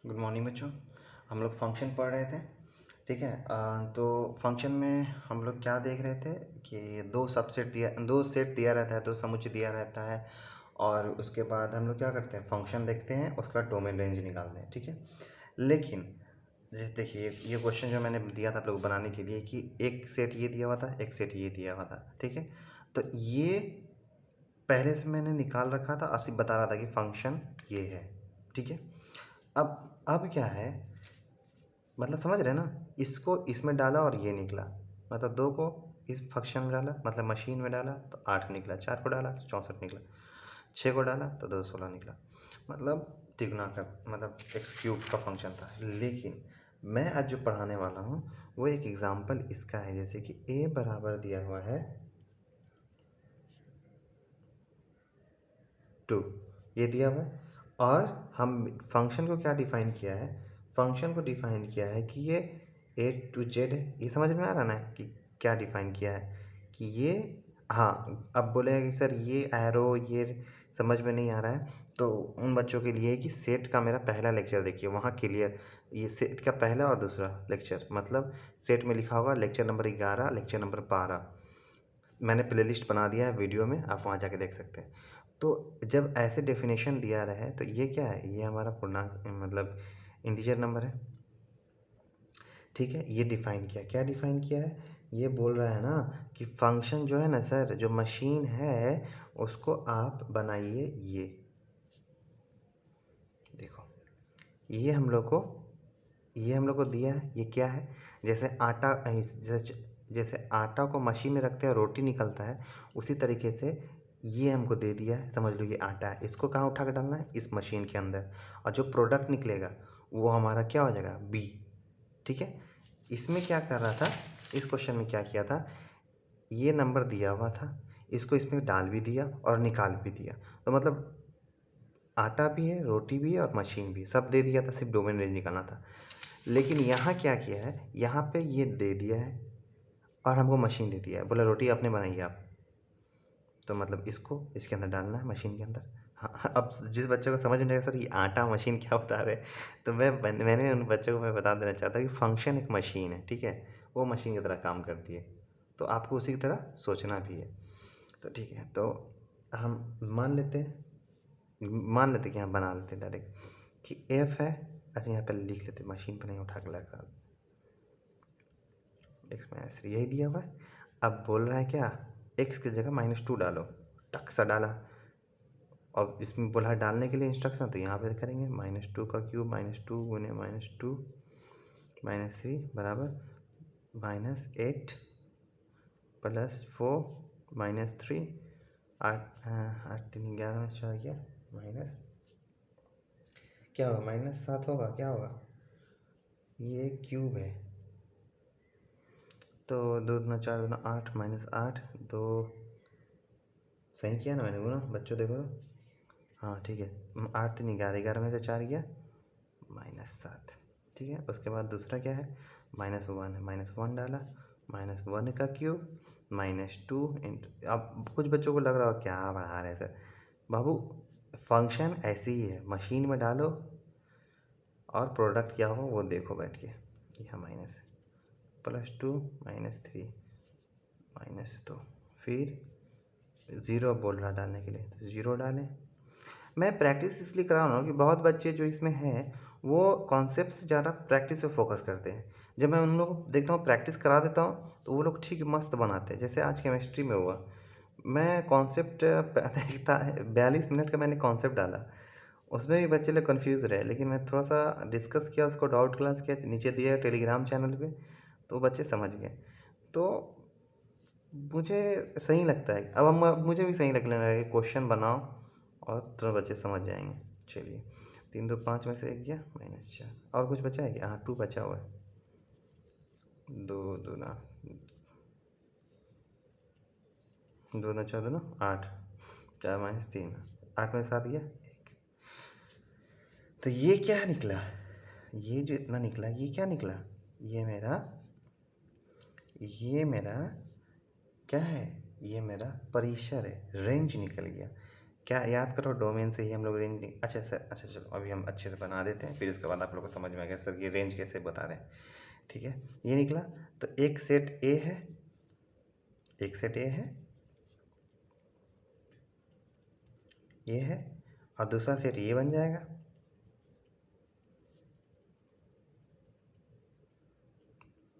Good morning बच्चों। हम लोग फंक्शन पढ़ रहे थे। ठीक है। तो फंक्शन में हम लोग क्या देख रहे थे कि दो सेट दिया रहता है, दो समुच्चय दिया रहता है और उसके बाद हम लोग क्या करते हैं, फंक्शन देखते हैं, उसके बाद डोमेन रेंज निकालते हैं। ठीक है। लेकिन जैसे देखिए, ये क्वेश्चन जो मैंने दिया था आप लोग बनाने के लिए कि एक सेट ये दिया हुआ था, एक सेट ये दिया हुआ था। ठीक है। तो ये पहले से मैंने निकाल रखा था और सिर्फ बता रहा था कि फंक्शन ये है। ठीक है। अब क्या है, मतलब समझ रहे ना, इसको इसमें डाला और ये निकला, मतलब दो को इस फंक्शन में डाला मतलब मशीन में डाला तो 8 निकला, 4 को डाला तो 64 निकला, 6 को डाला तो 216 निकला, मतलब तिगुना का मतलब एक्स क्यूब का फंक्शन था। लेकिन मैं आज जो पढ़ाने वाला हूँ वो एक एग्जाम्पल इसका है, जैसे कि a बराबर दिया हुआ है 2, ये दिया हुआ है और हम फंक्शन को क्या डिफाइन किया है, फंक्शन को डिफाइन किया है कि ये ए टू जेड है। ये समझ में आ रहा ना कि क्या डिफाइन किया है कि ये, हाँ अब बोलेगा कि सर ये एरो ये समझ में नहीं आ रहा है, तो उन बच्चों के लिए कि सेट का मेरा पहला लेक्चर देखिए, वहाँ क्लियर ये सेट का पहला और दूसरा लेक्चर, मतलब सेट में लिखा होगा लेक्चर नंबर 11 लेक्चर नंबर 12, मैंने प्लेलिस्ट बना दिया है वीडियो में, आप वहाँ जाके देख सकते हैं। तो जब ऐसे डेफिनेशन दिया रहे तो ये क्या है, ये हमारा पूर्णांक मतलब इंटीजर नंबर है। ठीक है। ये डिफाइन किया, क्या डिफाइन किया है, ये बोल रहा है ना कि फंक्शन जो है ना सर, जो मशीन है उसको आप बनाइए। ये देखो, ये हम लोग को ये हम लोग को दिया है, ये क्या है, जैसे आटा जैसे आटा को मशीन में रखते हैं रोटी निकलता है, उसी तरीके से ये हमको दे दिया है। समझ लो ये आटा है, इसको कहाँ उठा कर डालना है, इस मशीन के अंदर, और जो प्रोडक्ट निकलेगा वो हमारा क्या हो जाएगा, बी। ठीक है। इसमें क्या कर रहा था, इस क्वेश्चन में क्या किया था, ये नंबर दिया हुआ था, इसको इसमें डाल भी दिया और निकाल भी दिया, तो मतलब आटा भी है, रोटी भी है और मशीन भी, सब दे दिया था, सिर्फ डोमेन रेंज निकालना था। लेकिन यहाँ क्या किया है, यहाँ पे ये दे दिया है और हमको मशीन दे दिया है, बोला रोटी आपने बनाई है आप, तो मतलब इसको इसके अंदर डालना है मशीन के अंदर। हाँ, अब जिस बच्चे को समझ में नहीं आएगा सर ये आटा मशीन क्या बता रहे, तो मैंने उन बच्चों को मैं बता देना चाहता हूँ कि फंक्शन एक मशीन है। ठीक है। वो मशीन की तरह काम करती है, तो आपको उसी की तरह सोचना भी है। तो ठीक है, तो हम मान लेते कि यहाँ बना लेते डायरेक्ट कि एफ है। अच्छा यहाँ पे लिख लेते, मशीन पर नहीं उठा के लगा, एक्स माइनस थ्री यही दिया हुआ है। अब बोल रहा है क्या, एक्स की जगह -2 डालो, टक सा डाला। और इसमें बोला है डालने के लिए इंस्ट्रक्शन, तो यहाँ पे करेंगे -2 का क्यूब, -2 गुने -2 -3 बराबर -8 +4 -3, 8 8 3 11 में 4 गया माइनस, क्या होगा -7 होगा, क्या होगा, ये क्यूब है तो 2 दूना 4 दूना 8 -8 2, सही किया ना मैंने बोला बच्चों, देखो तो हाँ ठीक है, 8 3 11, 11 में से 4 गया -7। ठीक है। उसके बाद दूसरा क्या है, -1 है, -1 डाला, -1 का क्यूब -2 इंटू, अब कुछ बच्चों को लग रहा हो क्या बढ़ा रहे हैं सर, बाबू फंक्शन ऐसी ही है, मशीन में डालो और प्रोडक्ट क्या हो वो देखो बैठ के, यहाँ माइनस +2 -3 -2, फिर ज़ीरो बोल रहा डालने के लिए, तो ज़ीरो डालें। मैं प्रैक्टिस इसलिए करा रहा हूँ कि बहुत बच्चे जो इसमें हैं वो कॉन्सेप्ट से ज़्यादा प्रैक्टिस पे फोकस करते हैं। जब मैं उन लोगों को देखता हूँ प्रैक्टिस करा देता हूँ तो वो लोग ठीक मस्त बनाते हैं, जैसे आज केमिस्ट्री में हुआ, मैं कॉन्सेप्ट देखता है 42 मिनट का मैंने कॉन्सेप्ट डाला, उसमें भी बच्चे लोग कन्फ्यूज़ रहे, लेकिन मैं थोड़ा सा डिस्कस किया, उसको डाउट क्लास किया, नीचे दिया टेलीग्राम चैनल पे, तो बच्चे समझ गए। तो मुझे सही लगता है, अब मुझे भी सही लगने लगा कि क्वेश्चन बनाओ और तुरंत बच्चे समझ जाएंगे। चलिए, 3 2 5 में से 1 गया -4, और कुछ बचा है क्या, हाँ 2 बचा हुआ है, 2 दूना 4 दूना 8, 4 -3, 8 में 7 गया 1। तो ये क्या निकला, ये जो इतना निकला ये क्या निकला, ये मेरा क्या है, ये मेरा परिसर है, रेंज निकल गया। क्या याद करो, डोमेन से ही हम लोग रेंज। अच्छा सर, अच्छा चलो अभी हम अच्छे से बना देते हैं, फिर उसके बाद आप लोग को समझ में आ गया सर ये रेंज कैसे बता रहे हैं। ठीक है, ये निकला। तो एक सेट ए है, एक सेट ए है, ये है, और दूसरा सेट ये बन जाएगा।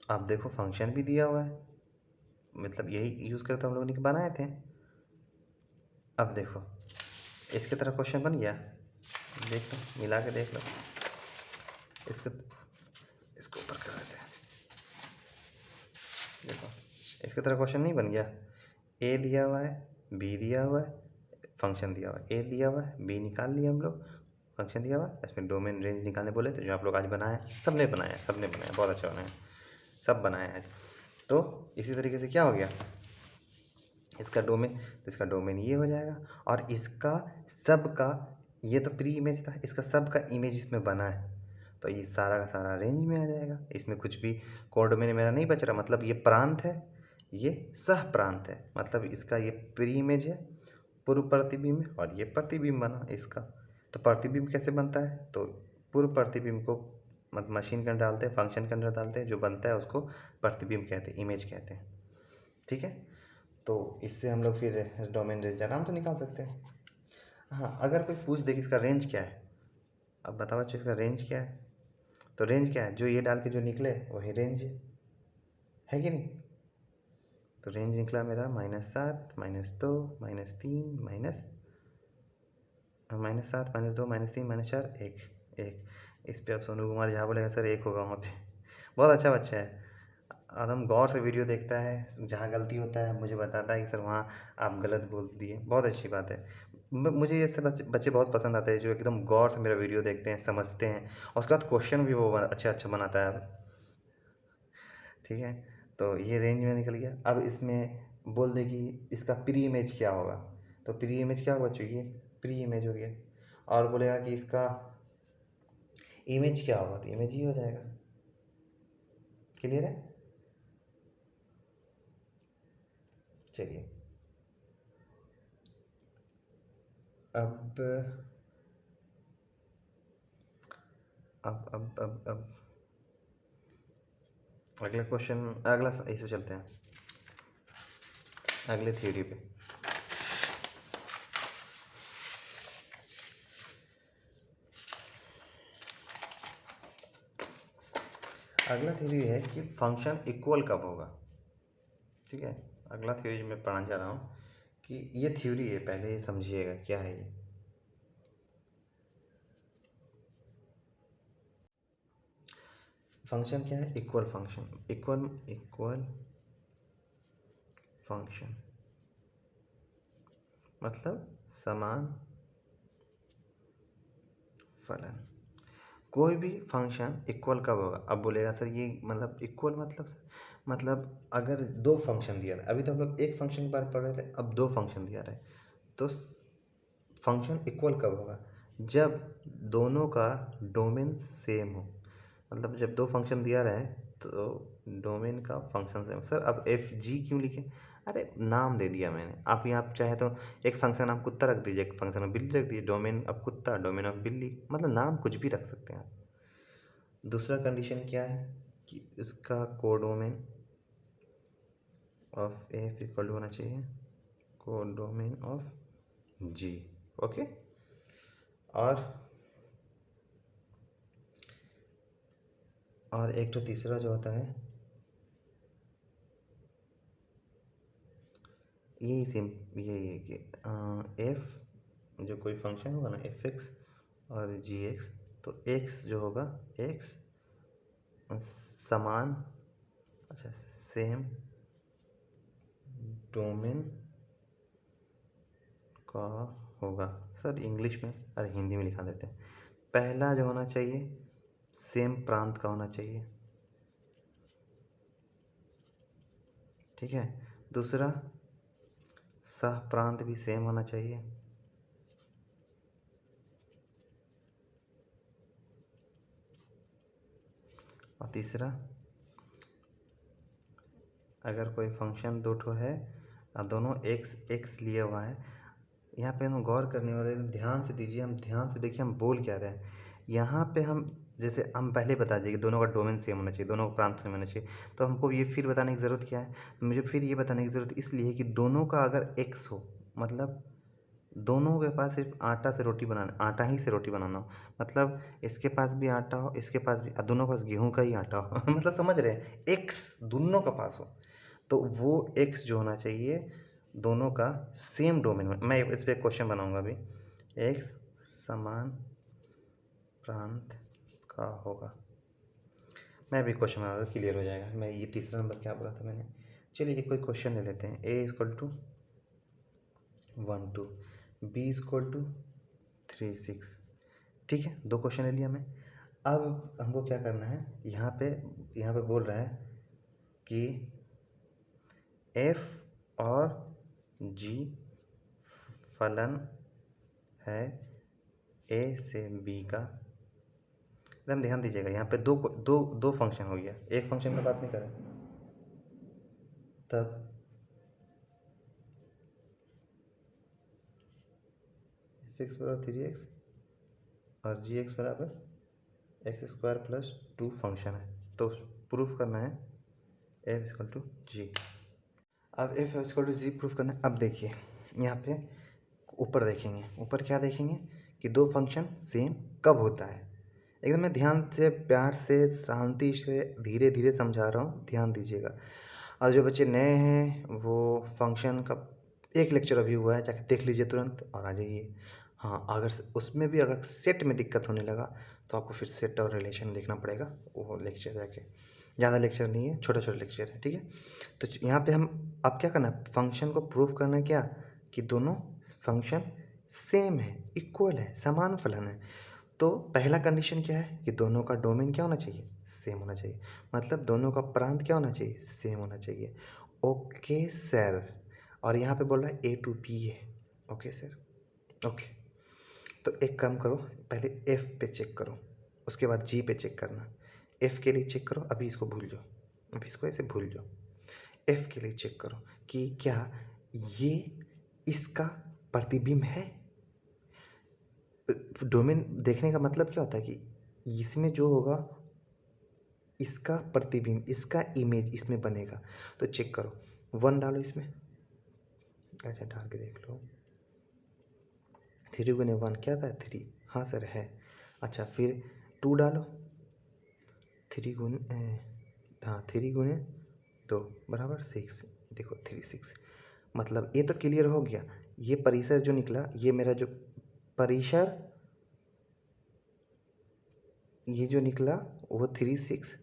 आप देखो फंक्शन भी दिया हुआ है, मतलब यही यूज़ करते हम लोगों ने बनाए थे। अब देखो इसकी तरह क्वेश्चन बन गया, देख लो मिला के देख लो, इसको इसको ऊपर कर देते हैं। देखो इसकी तरह क्वेश्चन नहीं बन गया, ए दिया हुआ है, बी दिया हुआ है, फंक्शन दिया हुआ है, ए दिया हुआ है, बी निकाल लिया हम लोग, फंक्शन दिया हुआ है, इसमें डोमेन रेंज निकालने बोले थे जो आप लोग आज बनाए, सबने बनाया, सबने बनाया, बहुत अच्छा बनाया, सब बनाया आज। तो इसी तरीके से क्या हो गया, इसका डोमेन, तो इसका डोमेन ये हो जाएगा, और इसका सब का, ये तो प्री इमेज था, इसका सब का इमेज इसमें बना है, तो ये सारा का सारा रेंज में आ जाएगा। इसमें कुछ भी कोड में मेरा नहीं बच रहा, मतलब ये प्रांत है, ये सह प्रांत है, मतलब इसका ये प्री इमेज है, पूर्व प्रतिबिंब, और ये प्रतिबिंब बना इसका। तो प्रतिबिंब कैसे बनता है, तो पूर्व प्रतिबिंब को मतलब मशीन के अंदर डालते हैं, फंक्शन के अंदर डालते हैं, जो बनता है उसको प्रतिबिंब कहते हैं, इमेज कहते हैं। ठीक है, तो इससे हम लोग फिर डोमेन रेंज आराम से निकाल सकते हैं। हाँ, अगर कोई पूछ दे कि इसका रेंज क्या है, अब बताओ बच्चों इसका रेंज क्या है, तो रेंज क्या है, जो ये डाल के जो निकले वही रेंज है कि नहीं। तो रेंज निकला मेरा -7, -2, -3, -7, -2, -3, -4, 1, 1। इस पे अब सोनू कुमार झा बोलेगा सर 1 होगा वहाँ पे। बहुत अच्छा बच्चा है, एकदम गौर से वीडियो देखता है, जहाँ गलती होता है मुझे बताता है कि सर वहाँ आप गलत बोल दिए, बहुत अच्छी बात है। मुझे ये सब बच्चे बहुत पसंद आते हैं जो एकदम गौर से मेरा वीडियो देखते हैं, समझते हैं, और उसके बाद क्वेश्चन भी वो अच्छा अच्छा बनाता है। ठीक है, तो ये रेंज में निकल गया। अब इसमें बोल दे कि इसका प्री इमेज क्या होगा, तो प्री इमेज क्या होगा बच्चों, ये प्री इमेज हो गया। और बोलेगा कि इसका इमेज क्या होगा, तो इमेज ही हो जाएगा। क्लियर है, चलिए अब अब अगला क्वेश्चन, अगला इसे चलते हैं अगले थ्योरी पे। अगला थ्योरी है कि फंक्शन इक्वल कब होगा। ठीक है, अगला थ्योरी मैं पढ़ाने जा रहा हूँ कि ये थ्योरी है, पहले ये समझिएगा क्या है ये। फंक्शन क्या है, इक्वल फंक्शन, इक्वल फंक्शन मतलब समान फलन। कोई भी फंक्शन इक्वल कब होगा, अब बोलेगा सर ये मतलब इक्वल मतलब अगर दो फंक्शन दिया था, अभी तो हम लोग एक फंक्शन के बारे में पढ़ रहे थे, अब दो फंक्शन दिया रहा है, तो फंक्शन इक्वल कब होगा, जब दोनों का डोमेन सेम हो। मतलब जब दो फंक्शन दिया रहे तो डोमेन का फंक्शन सेम। सर अब एफ जी क्यों लिखे, अरे नाम दे दिया मैंने, आप यहाँ चाहे तो एक फंक्शन आप कुत्ता रख दीजिए, एक फंक्शन में बिल्ली रख दीजिए, डोमेन अब कुत्ता, डोमेन ऑफ बिल्ली, मतलब नाम कुछ भी रख सकते हैं आप। दूसरा कंडीशन क्या है कि इसका कोडोमेन ऑफ एफ इक्वल होना चाहिए कोडोमेन ऑफ जी। ओके, और एक तो तीसरा जो होता है यही सिम, यही है कि एफ जो कोई फंक्शन होगा ना, एफ एक्स और जी एक्स, तो एक्स जो होगा, एक्स समान, अच्छा सेम डोमेन का होगा। सर इंग्लिश में, अरे हिंदी में लिखा देते हैं। पहला जो होना चाहिए सेम प्रांत का होना चाहिए, ठीक है। दूसरा सह प्रांत भी सेम होना चाहिए, और तीसरा अगर कोई फंक्शन दो ठो है और दोनों एक्स एक्स लिया हुआ है, यहाँ पे हम गौर करने वाले, ध्यान से दीजिए, हम ध्यान से देखिए हम बोल क्या रहे हैं। यहाँ पे हम जैसे हम पहले बता दिए कि दोनों का डोमेन सेम होना चाहिए, दोनों का प्रांत सेम होना चाहिए, तो हमको ये फिर बताने की ज़रूरत क्या है? मुझे फिर ये बताने की ज़रूरत इसलिए है कि दोनों का अगर x हो, मतलब दोनों के पास सिर्फ आटा से रोटी बनाना, आटा ही से रोटी बनाना हो, मतलब इसके पास भी आटा हो, इसके पास भी, दोनों के पास गेहूं का ही आटा हो मतलब समझ रहे हैं, एक्स दोनों का पास हो, तो वो एक्स जो होना चाहिए दोनों का सेम डोमेन में। मैं इस पर क्वेश्चन बनाऊंगा अभी, एक्स समान प्रांत का होगा, मैं भी क्वेश्चन बनाऊंगा, क्लियर हो जाएगा। मैं ये तीसरा नंबर क्या बोला था मैंने। चलिए एक कोई क्वेश्चन ले लेते हैं। A equal to 1 2, B equal to 3 6। ठीक है, दो क्वेश्चन ले लिया मैं। अब हमको क्या करना है, यहाँ पे बोल रहा है कि एफ और जी फलन है ए से बी का। एकदम ध्यान दीजिएगा, यहाँ पे दो दो दो फंक्शन हो गया, एक फंक्शन का बात नहीं करें तब। एफ एक्स बराबर 3x और जी एक्स बराबर एक्स स्क्वायर प्लस 2 फंक्शन है, तो प्रूफ करना है एफ इक्वल टू जी। अब F equal to G proof करना है। अब देखिए यहाँ पे ऊपर देखेंगे, ऊपर क्या देखेंगे कि दो फंक्शन सेम कब होता है। एकदम मैं ध्यान से, प्यार से, शांति से, धीरे धीरे समझा रहा हूँ, ध्यान दीजिएगा। और जो बच्चे नए हैं वो फंक्शन का एक लेक्चर अभी हुआ है, जाके देख लीजिए तुरंत और आ जाइए। हाँ, अगर उसमें भी अगर सेट में दिक्कत होने लगा तो आपको फिर सेट और रिलेशन देखना पड़ेगा, वो लेक्चर जाके। ज़्यादा लेक्चर नहीं है, छोटा छोटा लेक्चर है, ठीक है। तो यहाँ पे हम अब क्या करना है, फंक्शन को प्रूफ करना है क्या, कि दोनों फंक्शन सेम है, इक्वल है, समान फलन है। तो पहला कंडीशन क्या है कि दोनों का डोमेन क्या होना चाहिए, सेम होना चाहिए, मतलब दोनों का प्रांत क्या होना चाहिए, सेम होना चाहिए। ओके सर, और यहाँ पे बोल रहा है ए टू बी है। Okay sir, okay. तो एक काम करो, पहले एफ पे चेक करो, उसके बाद जी पे चेक करना। एफ के लिए चेक करो, अभी इसको भूल जाओ, अभी इसको ऐसे भूल जाओ। एफ के लिए चेक करो कि क्या ये इसका प्रतिबिंब है। डोमेन देखने का मतलब क्या होता है कि इसमें जो होगा इसका प्रतिबिंब, इसका इमेज इसमें बनेगा। तो चेक करो, 1 डालो इसमें, अच्छा डाल के देख लो। 3 गुने 1 क्या था, 3। हाँ सर है। अच्छा फिर 2 डालो, 3 गुने, हाँ 3 गुने 2 बराबर 6। देखो 3 6, मतलब ये तो क्लियर हो गया। ये परिसर जो निकला, ये मेरा जो परिसर, ये जो निकला वो 3 6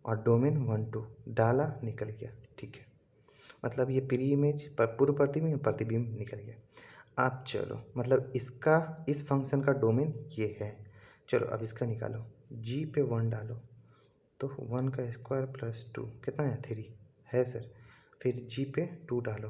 और डोमेन 1 2 डाला, निकल गया, ठीक है। मतलब ये प्री इमेज पूर्व प्रतिबिंब निकल गया। अब चलो, मतलब इसका, इस फंक्शन का डोमेन ये है। चलो अब इसका निकालो, जी पे 1 डालो तो 1 का स्क्वायर प्लस 2 कितना है, 3 है सर। फिर जी पे 2 डालो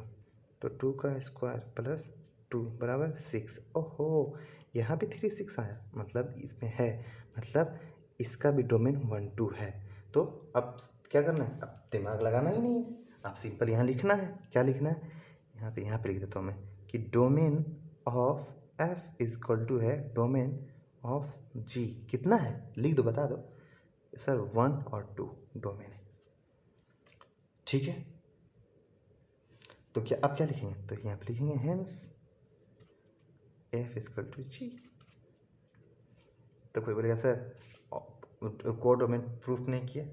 तो 2 का स्क्वायर प्लस 2 बराबर 6। ओहो, यहाँ भी 3 6 आया, मतलब इसमें है, मतलब इसका भी डोमेन 1 2 है। तो अब क्या करना है, अब दिमाग लगाना ही नहीं है, अब सिंपल यहाँ लिखना है। क्या लिखना है, यहाँ पे लिख देता हूँ मैं कि domain of F is equal to है डोमेन ऑफ जी, कितना है लिख दो, बता दो सर, 1 और 2 डोमेन है, ठीक है। तो क्या अब क्या लिखेंगे, तो यहाँ पे लिखेंगे हेंस एफ इक्वल टू जी। तो कोई बोलेगा सर को डोमेन प्रूफ नहीं किया,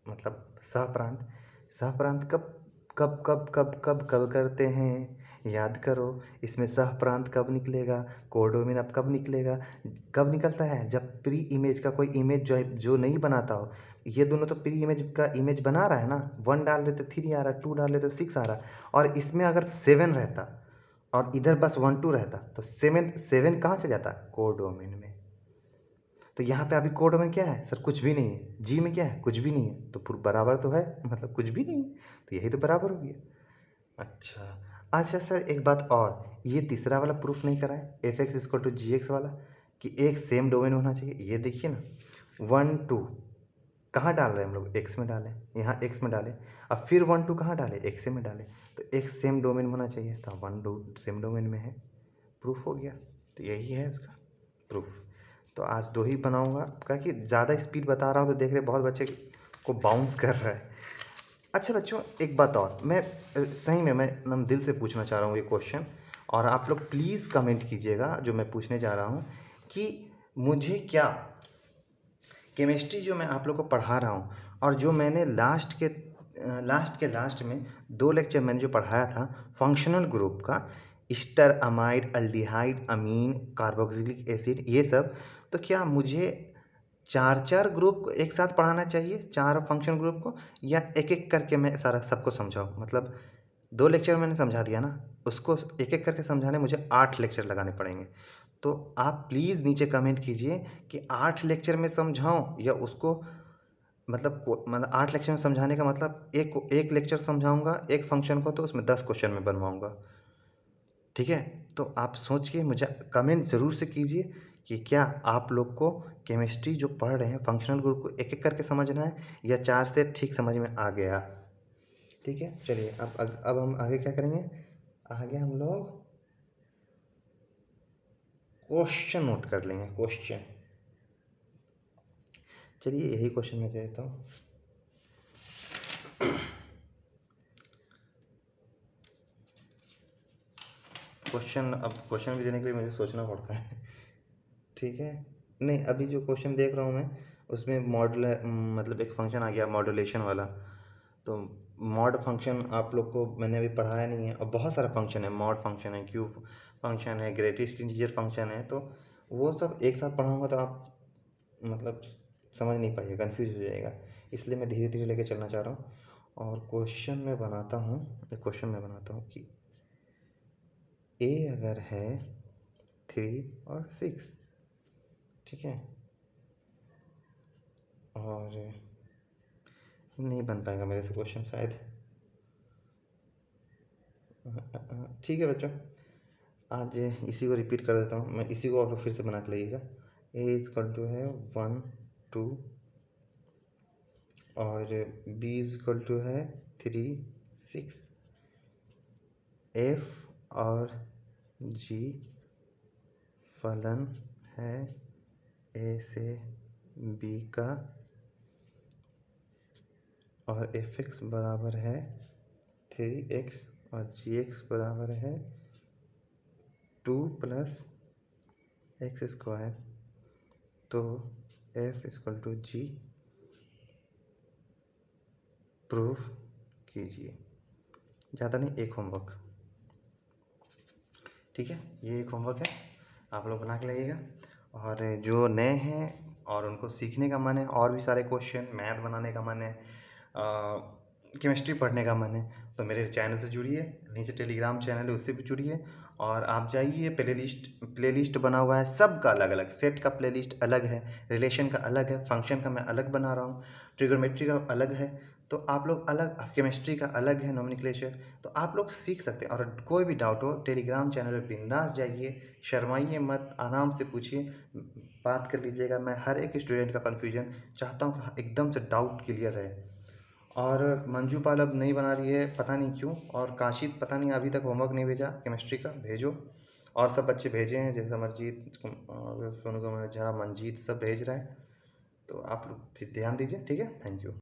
मतलब सहप्रांत, सहप्रांत कब कब कब कब कब कब करते हैं, याद करो। इसमें सहप्रांत कब निकलेगा, कोडोमेन अब कब निकलेगा, कब निकलता है, जब प्री इमेज का कोई इमेज जो नहीं बनाता हो। ये दोनों तो प्री इमेज का इमेज बना रहा है ना, 1 डाल रहे तो 3 आ रहा, 2 डाल रहे तो 6 आ रहा, और इसमें अगर 7 रहता और इधर बस 1 2 रहता तो 7 कहाँ चल जाता, कोडोमेन में। तो यहाँ पे अभी कोड में क्या है सर, कुछ भी नहीं है। जी में क्या है, कुछ भी नहीं है, तो बराबर तो है, मतलब कुछ भी नहीं है, तो यही तो बराबर हो गया। अच्छा सर एक बात और, ये तीसरा वाला प्रूफ नहीं करा है, F X equal to G X वाला, कि एक सेम डोमेन होना चाहिए। ये देखिए ना, 1 2 कहाँ डाल रहे हैं हम लोग, एक्स में डालें, यहाँ एक्स में डालें, अब फिर 1 2 कहाँ डालें, एक्स में डालें, तो एक सेम डोमेन होना चाहिए, तो 1 2 सेम डोमेन में है, प्रूफ हो गया। तो यही है उसका प्रूफ। तो आज 2 ही बनाऊंगा, क्या कि ज़्यादा स्पीड बता रहा हूँ तो देख रहे बहुत बच्चे को बाउंस कर रहा है। अच्छा बच्चों, एक बात और, मैं सही में मैं एकदम दिल से पूछना चाह रहा हूँ ये क्वेश्चन, और आप लोग प्लीज़ कमेंट कीजिएगा जो मैं पूछने जा रहा हूँ कि मुझे क्या केमिस्ट्री जो मैं आप लोग को पढ़ा रहा हूँ, और जो मैंने लास्ट में 2 लेक्चर मैंने जो पढ़ाया था फंक्शनल ग्रुप का, ईस्टर, अमाइड, अल्डिहाइड, अमीन, कार्बोक्सिलिक एसिड, ये सब, तो क्या मुझे 4 ग्रुप को एक साथ पढ़ाना चाहिए, 4 फंक्शन ग्रुप को, या एक एक करके मैं सारा सबको समझाऊँ? मतलब 2 लेक्चर मैंने समझा दिया ना, उसको एक एक करके समझाने मुझे 8 लेक्चर लगाने पड़ेंगे। तो आप प्लीज़ नीचे कमेंट कीजिए कि 8 लेक्चर में समझाऊँ, या उसको मतलब 8 लेक्चर में समझाने का मतलब एक लेक्चर समझाऊंगा एक फंक्शन को, तो उसमें 10 क्वेश्चन में बनवाऊंगा। ठीक है? तो आप सोच के मुझे कमेंट ज़रूर से कीजिए कि क्या आप लोग को केमिस्ट्री जो पढ़ रहे हैं फंक्शनल ग्रुप को एक एक करके समझना है, या 4 से ठीक समझ में आ गया? ठीक है, चलिए अब हम आगे क्या करेंगे? आगे हम लोग क्वेश्चन नोट कर लेंगे। क्वेश्चन, चलिए यही क्वेश्चन मैं दे देता हूँ। अब क्वेश्चन भी देने के लिए मुझे सोचना पड़ता है। ठीक है, नहीं अभी जो क्वेश्चन देख रहा हूँ मैं उसमें मतलब एक फंक्शन आ गया मॉड्यूलेशन वाला। तो मॉड फंक्शन आप लोग को मैंने अभी पढ़ाया नहीं है, और बहुत सारा फंक्शन है, मॉड फंक्शन है, क्यूब फंक्शन है, ग्रेटेस्ट इंटीजर फंक्शन है, तो वो सब एक साथ पढ़ाऊँगा तो आप मतलब समझ नहीं पाइएगा, कन्फ्यूज हो जाएगा। इसलिए मैं धीरे धीरे लेके चलना चाह रहा हूँ। और क्वेश्चन मैं बनाता हूँ कि ए अगर है 3 और 6, ठीक है, और नहीं बन पाएगा मेरे से क्वेश्चन शायद। ठीक है बच्चों, आज इसी को रिपीट कर देता हूँ मैं, इसी को आप लोग फिर से बना के लाइएगा। ए इज इक्वल टू है 1 2, और बी इज इक्वल टू है 3 6, एफ और जी फलन है ए से बी का, और एफ एक्स बराबर है 3x, और जी एक्स बराबर है 2 प्लस एक्स स्क्वायर। तो F equal to G proof कीजिए। ज़्यादा नहीं, एक होमवर्क। ठीक है, ये एक होमवर्क है, आप लोग बना के लाइएगा। और जो नए हैं और उनको सीखने का मन है, और भी सारे क्वेश्चन मैथ बनाने का मन है, केमिस्ट्री पढ़ने का मन है, तो मेरे चैनल से जुड़िए, नीचे टेलीग्राम चैनल है उससे भी जुड़िए। और आप जाइए, प्लेलिस्ट बना हुआ है सबका अलग अलग, सेट का प्लेलिस्ट अलग है, रिलेशन का अलग है, फंक्शन का मैं अलग बना रहा हूँ, ट्रिग्नोमेट्री का अलग है। तो आप लोग अलग, केमिस्ट्री का अलग है नोमेनक्लेचर, तो आप लोग सीख सकते हैं। और कोई भी डाउट हो टेलीग्राम चैनल पे बिंदास जाइए, शर्माइए मत, आराम से पूछिए, बात कर लीजिएगा। मैं हर एक स्टूडेंट का कन्फ्यूजन चाहता हूँ कि एकदम से डाउट क्लियर रहे। और मंजू पाल अब नहीं बना रही है, पता नहीं क्यों, और काशिद पता नहीं अभी तक होमवर्क नहीं भेजा केमिस्ट्री का, भेजो। और सब बच्चे भेजे हैं, जैसे अमरजीत और सोनू कुमार झा, मंजीत सब भेज रहे हैं, तो आप लोग ध्यान दीजिए। ठीक है, थैंक यू।